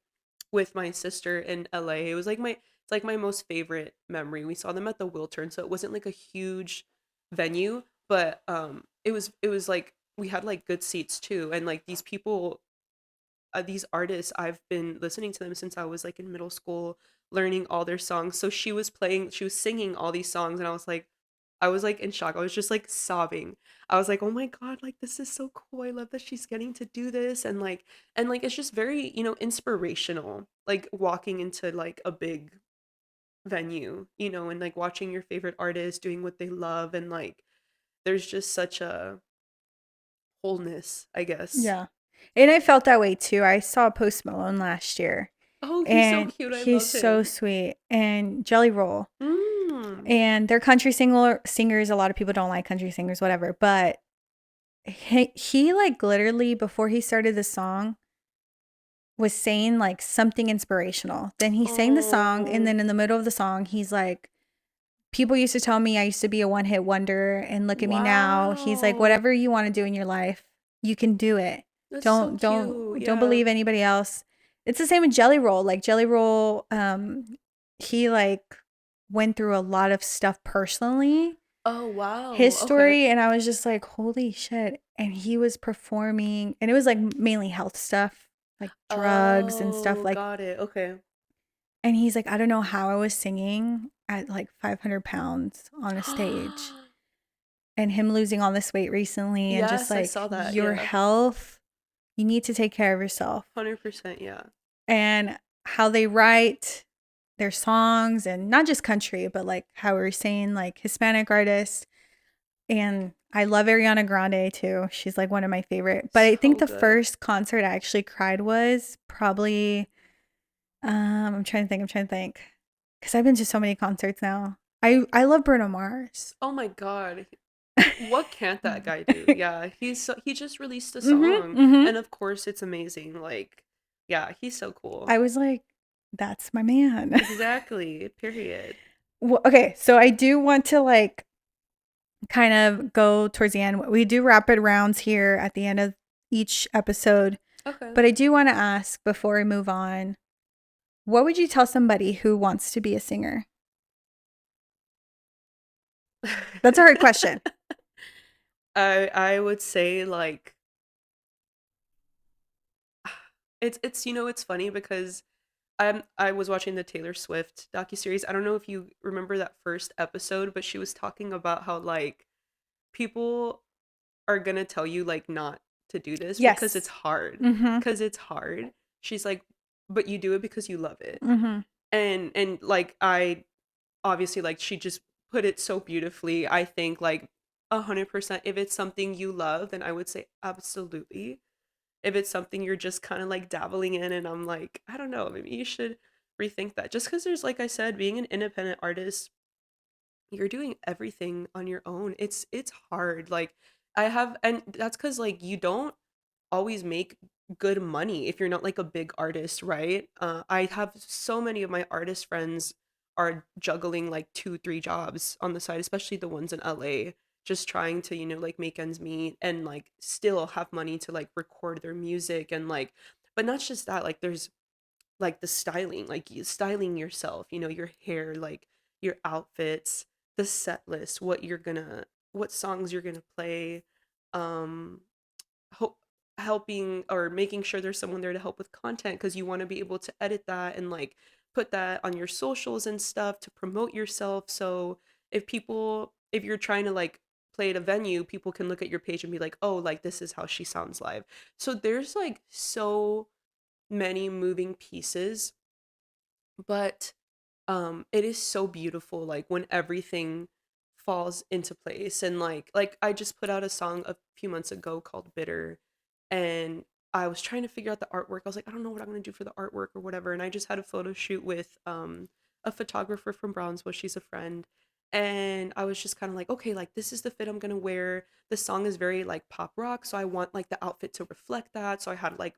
with my sister in LA. It's like my most favorite memory. We saw them at the Wiltern, so it wasn't like a huge venue, but it was like we had like good seats too, and like these people these artists, I've been listening to them since I was like in middle school, learning all their songs. So she was singing all these songs, and I was like in shock. I was just like sobbing. I was like, "Oh my God, like this is so cool. I love that she's getting to do this." And like it's just very, inspirational. Like walking into like a big venue, and like watching your favorite artist doing what they love, and like there's just such a wholeness, I guess. Yeah. And I felt that way too. I saw Post Malone last year Oh, he's so and cute. I he's love so him. sweet. And Jelly Roll. Mm. And they're singers. A lot of people don't like country singers, whatever. But he like literally before he started the song was saying like something inspirational. Then he sang the song, and Oh, then in the middle of the song, he's like, people used to tell me I used to be a one-hit wonder, and look at me now. He's like, wow. whatever you want to do in your life, you can do it. That's so cute. Don't Yeah. believe anybody else. It's the same with Jelly Roll. Like Jelly Roll, he like went through a lot of stuff personally, Oh, wow. his Okay. story, and I was just like, holy shit. And he was performing, and it was like mainly health stuff, like drugs and stuff Oh, like. got it. Okay. And he's like, I don't know how I was singing at like 500 pounds on a stage, and him losing all this weight recently, and just Yes, I like saw that. your Yeah. health, you need to take care of yourself. 100%. Yeah. And how they write their songs, and not just country, but like how we were saying, like Hispanic artists. And I love Ariana Grande too. She's like one of my favorite. But I think So the good. first concert I actually cried was probably I'm trying to think. Cuz I've been to so many concerts now. I love Bruno Mars. Oh my God. What can't that guy do? Yeah, he just released a Mhm. song, Mhm. and of course it's amazing. Like, yeah, he's so cool. I was like, that's my man. Exactly. Period. Well, okay, so I do want to like kind of go towards the end. We do rapid rounds here at the end of each episode, Okay. but I do want to ask before we move on, what would you tell somebody who wants to be a singer? That's a hard question. I would say like it's it's funny because I was watching the Taylor Swift docuseries. I don't know if you remember that first episode, but she was talking about how like people are gonna tell you like not to do this because it's Yes. hard. Mhm. Because it's hard. She's like, but you do it because you love it. Mhm. And like I obviously like she just put it so beautifully. I think like 100% if it's something you love, then I would say absolutely. If it's something you're just kind of like dabbling in, and I'm like, I don't know, maybe you should rethink that. Just because there's, like I said, being an independent artist, you're doing everything on your own. It's hard. Like I have, and that's because like you don't always make good money if you're not like a big artist, right? I have so many of my artist friends are juggling like two, three jobs on the side, especially the ones in LA, just trying to, like make ends meet and like still have money to like record their music and like, but not just that, like there's like the styling, like you styling yourself, your hair, like your outfits, the set list, what songs you're gonna play, um, ho- helping or making sure there's someone there to help with content because you want to be able to edit that and like put that on your socials and stuff to promote yourself. So if you're trying to like play at a venue, people can look at your page and be like, oh, like this is how she sounds live. So there's like so many moving pieces, but it is so beautiful like when everything falls into place. And like I just put out a song a few months ago called Bitter, and I was trying to figure out the artwork. I was like, I don't know what I'm going to do for the artwork or whatever, and I just had a photo shoot with a photographer from Brownsville. She's a friend. And I was just kind of like, okay, like this is the fit I'm gonna wear. The song is very like pop rock, so I want like the outfit to reflect that. So I had like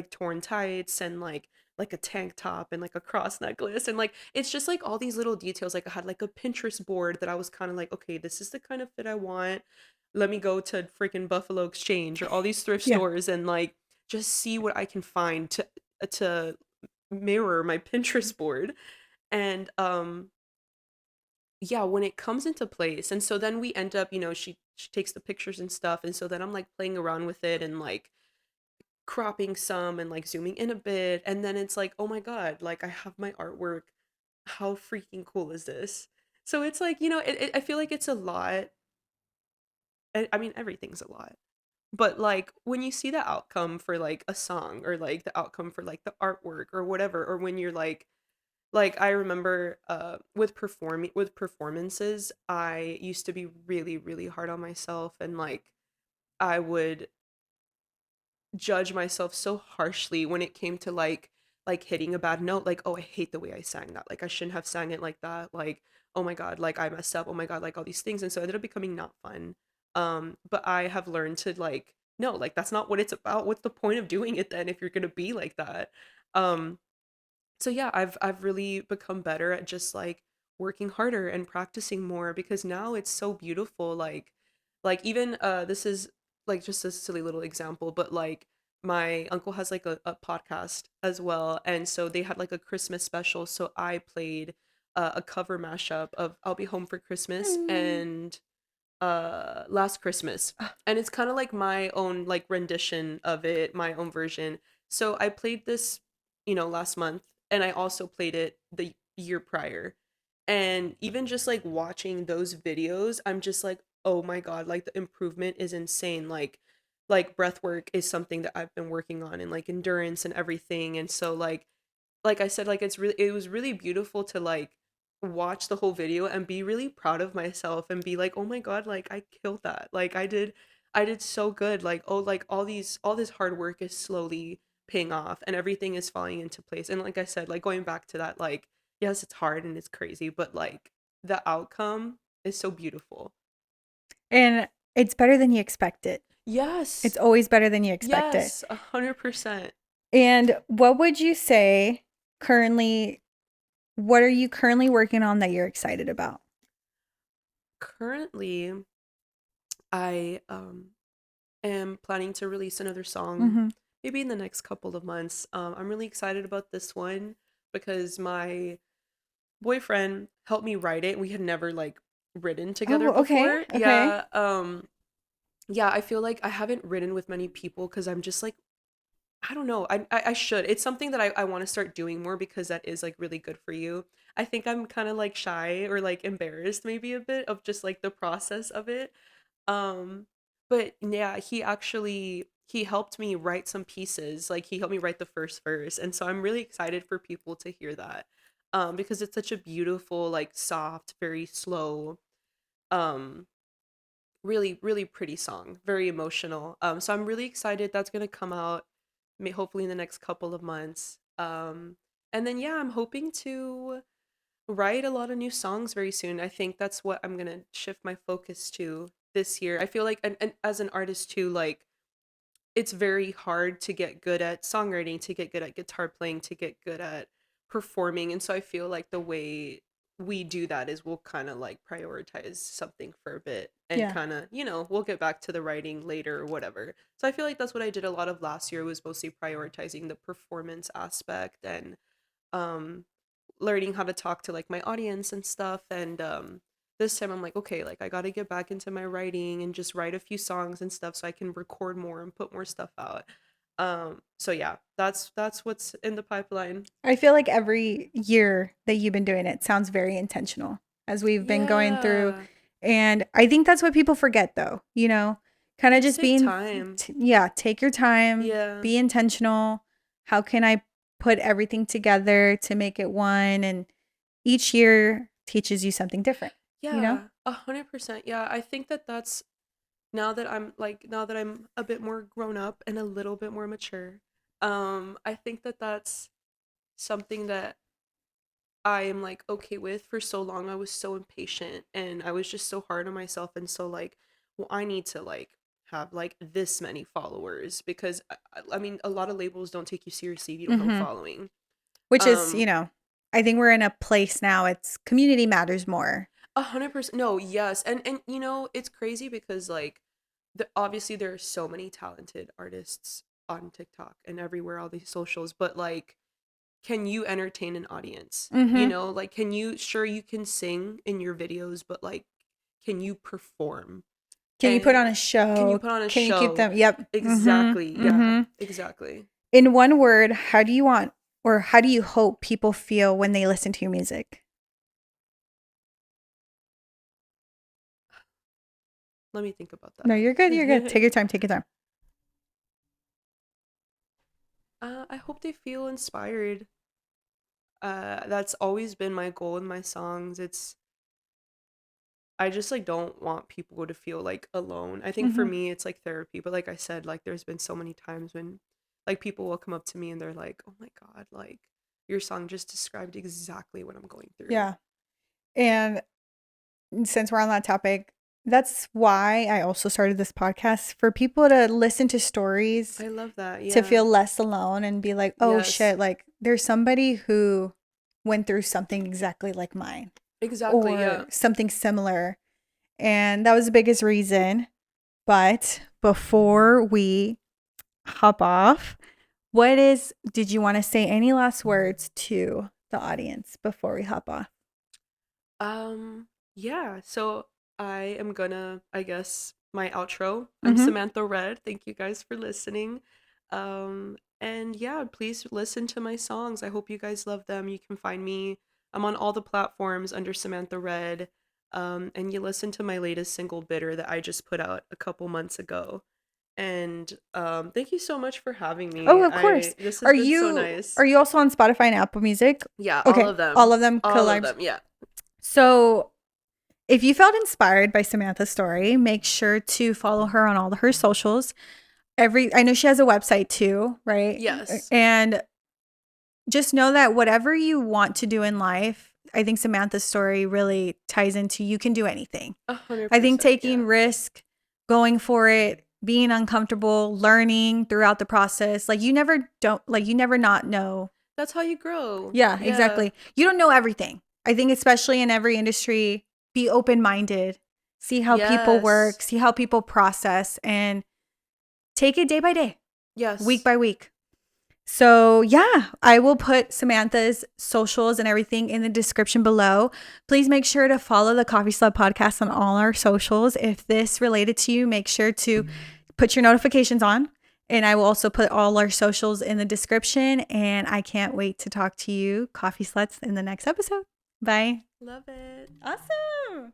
torn tights and like a tank top and like a cross necklace, and like it's just like all these little details. Like I had like a Pinterest board that I was kind of like, okay, this is the kind of fit I want. Let me go to freaking Buffalo Exchange or all these thrift Yeah. stores and like just see what I can find to mirror my Pinterest board. And yeah, when it comes into place, and so then we end up, she takes the pictures and stuff, and so then I'm like playing around with it and like cropping some and like zooming in a bit, and then it's like, oh my god, like I have my artwork. How freaking cool is this? So it's like, I feel like it's a lot. I mean, everything's a lot. But like when you see the outcome for like a song, or like the outcome for like the artwork or whatever, or when you're like I remember with performances, I used to be really, really hard on myself, and like I would judge myself so harshly when it came to like hitting a bad note, like, oh, I hate the way I sang that, like I shouldn't have sang it like that, like, oh my god, like I messed up, oh my god, like all these things. And so it ended up becoming not fun. But I have learned to like, no, like that's not what it's about. What's the point of doing it then if you're gonna be like that? um so yeah, I've really become better at just like working harder and practicing more, because now it's so beautiful. Like even this is like just a silly little example, but like my uncle has like a podcast as well, and so they had like a Christmas special, so I played a cover mashup of I'll Be Home for Christmas Mm. and Last Christmas. And it's kind of like my own like rendition of it, my own version. So I played this, last month, and I also played it the year prior. And even just like watching those videos, I'm just like, oh my god, like the improvement is insane. Like breath work is something that I've been working on, and like endurance and everything. And so like I said, like it was really beautiful to like watch the whole video and be really proud of myself and be like, "Oh my god, like I killed that. Like I did so good. Like, oh, like all this hard work is slowly paying off, and everything is falling into place." And like I said, like going back to that, like yes, it's hard and it's crazy, but like the outcome is so beautiful. And it's better than you expect it. It's Yes. always better than you expect it. Yes, 100%. And what would you say currently, what are you currently working on that you're excited about? Currently, I am planning to release another song Mm-hmm. maybe in the next couple of months. I'm really excited about this one because my boyfriend helped me write it. We had never like written together Oh, okay. before. Okay. Yeah, I feel like I haven't written with many people because I'm just like, I don't know. I should. It's something that I want to start doing more because that is like really good for you. I think I'm kind of like shy or like embarrassed maybe a bit of just like the process of it. um, but yeah, he helped me write some pieces. Like he helped me write the first verse, and so I'm really excited for people to hear that. Because it's such a beautiful, like soft, very slow, um, really, really pretty song, very emotional. So I'm really excited that's gonna come out, hopefully in the next couple of months. And then yeah, I'm hoping to write a lot of new songs very soon. I think that's what I'm gonna shift my focus to this year. I feel like, and as an artist too, like it's very hard to get good at songwriting, to get good at guitar playing, to get good at performing. And so I feel like the way we do that is we'll kind of like prioritize something for a bit and Yeah. kind of, we'll get back to the writing later or whatever. So I feel like that's what I did a lot of last year, was mostly prioritizing the performance aspect and um learning how to talk to like my audience and stuff. And this time I'm like, okay, like I got to get back into my writing and just write a few songs and stuff so I can record more and put more stuff out. So yeah, that's what's in the pipeline. I feel like every year that you've been doing it sounds very intentional as we've been going through. Yeah, And I think that's what people forget though, kind of just just take being, time. yeah, take your time, Yeah. be intentional. How can I put everything together to make it one? And each year teaches you something different, you know? Yeah, 100%. Yeah, I think that's now that I'm a bit more grown up and a little bit more mature. I think that's something that I am like okay with. For so long I was so impatient and I was just so hard on myself, and so like, well, I need to like have like this many followers, because I mean a lot of labels don't take you seriously if you don't have a Hmm. following. Which is, Um I think we're in a place now, it's community matters more. 100%. No, yes. And it's crazy because like obviously there are so many talented artists on TikTok and everywhere, all these socials, but like, can you entertain an audience? Hmm. Like, can you, sure, you can sing in your videos, but like, can you perform? Can you put on a show? Can you put on a Can show? you keep them? Yep. Exactly. Mm-hmm. Yeah. Mm-hmm. Exactly. In one word, how do you want or how do you hope people feel when they listen to your music? Let me think about that. No, you're good. You're good. Take your time. Take your time. I hope they feel inspired. That's always been my goal in my songs. I just like don't want people to feel like alone. I think for Mm-hmm. me it's like therapy, but like I said, like there's been so many times when like people will come up to me and they're like, "Oh my God, like your song just described exactly what I'm going through." Yeah. And since we're on that topic, that's why I also started this podcast for people to listen to stories, I love that. to Yeah. feel less alone and be like, oh Yes. shit, like there's somebody who went through something exactly like mine Exactly. or Yeah. something similar. And that was the biggest reason. But before we hop off, did you want to say any last words to the audience before we hop off? Yeah. So I am gonna, I guess, my outro. I'm Mm-hmm. Samantha Red. Thank you guys for listening. And yeah, please listen to my songs. I hope you guys love them. You can find me. I'm on all the platforms under Samantha Red. And you listen to my latest single, Bitter, that I just put out a couple months ago. And thank you so much for having me. Oh, of course. This has been so nice. Are you also on Spotify and Apple Music? Yeah, Okay. all of them. All of them All of collabs. them, yeah. So if you felt inspired by Samantha's story, make sure to follow her on all of her socials. I know she has a website too, right? Yes. And just know that whatever you want to do in life, I think Samantha's story really ties into you can do anything. 100%. I think taking yeah. risk, going for it, being uncomfortable, learning throughout the process, you never not know. That's how you grow. Yeah, exactly. You don't know everything. I think especially in every industry, be open-minded, see how people work, see how people process, and take it day by day. Yes. Week by week. So yeah, I will put Samantha's socials and everything in the description below. Please make sure to follow the Coffee Slut Podcast on all our socials. If this related to you, make sure to put your notifications on. And I will also put all our socials in the description. And I can't wait to talk to you, Coffee Sluts, in the next episode. Bye. Love it. Awesome.